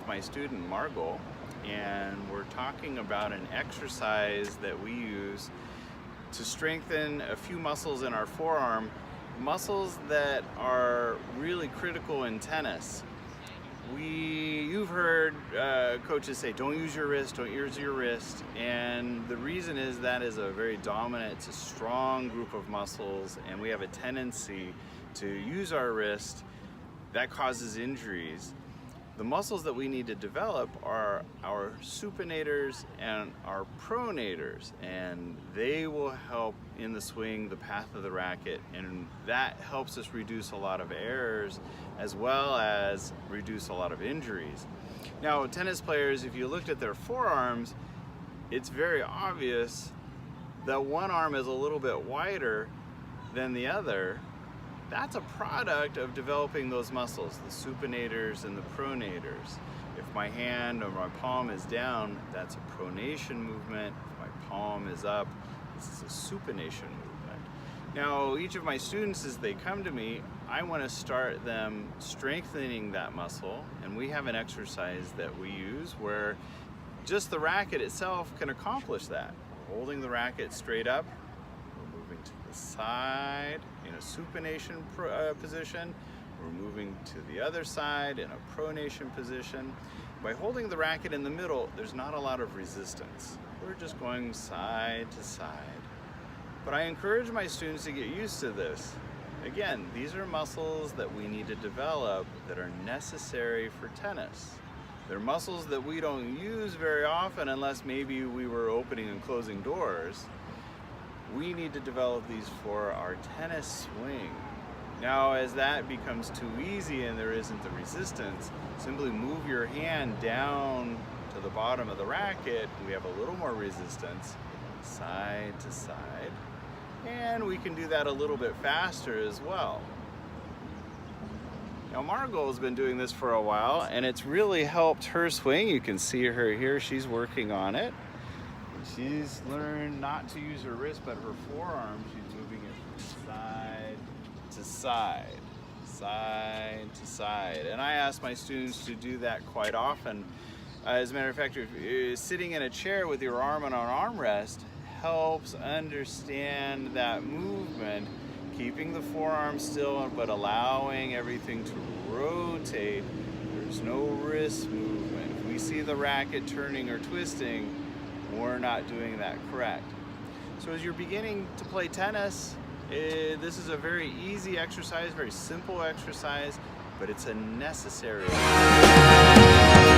with my student Margol, and we're talking about an exercise that we use to strengthen a few muscles in our forearm, muscles that are really critical in tennis. You've heard coaches say, don't use your wrist, don't use your wrist, and the reason is that is a very dominant, it's a strong group of muscles, and we have a tendency to use our wrist. That causes injuries. The muscles that we need to develop are our supinators and our pronators, and they will help in the swing, the path of the racket, and that helps us reduce a lot of errors as well as reduce a lot of injuries. Now, tennis players, if you looked at their forearms, it's very obvious that one arm is a little bit wider than the other. That's a product of developing those muscles, the supinators and the pronators. If my hand or my palm is down, that's a pronation movement. If my palm is up, this is a supination movement. Now, each of my students, as they come to me, I want to start them strengthening that muscle, and we have an exercise that we use where just the racket itself can accomplish that. Holding the racket straight up, we're moving to the side in a supination position, we're moving to the other side in a pronation position. By holding the racket in the middle, there's not a lot of resistance. We're just going side to side. But I encourage my students to get used to this. Again, these are muscles that we need to develop that are necessary for tennis. They're muscles that we don't use very often unless maybe we were opening and closing doors. We need to develop these for our tennis swing. Now, as that becomes too easy and there isn't the resistance, simply move your hand down to the bottom of the racket. We have a little more resistance, side to side. And we can do that a little bit faster as well. Now, Margol has been doing this for a while, and it's really helped her swing. You can see her here, she's working on it. She's learned not to use her wrist, but her forearm. She's moving it from side to side, side to side. And I ask my students to do that quite often. As a matter of fact, sitting in a chair with your arm on an armrest helps understand that movement, keeping the forearm still but allowing everything to rotate. There's no wrist movement. If we see the racket turning or twisting, we're not doing that correct. So as you're beginning to play tennis, this is a very easy exercise, very simple exercise, but it's a necessary one.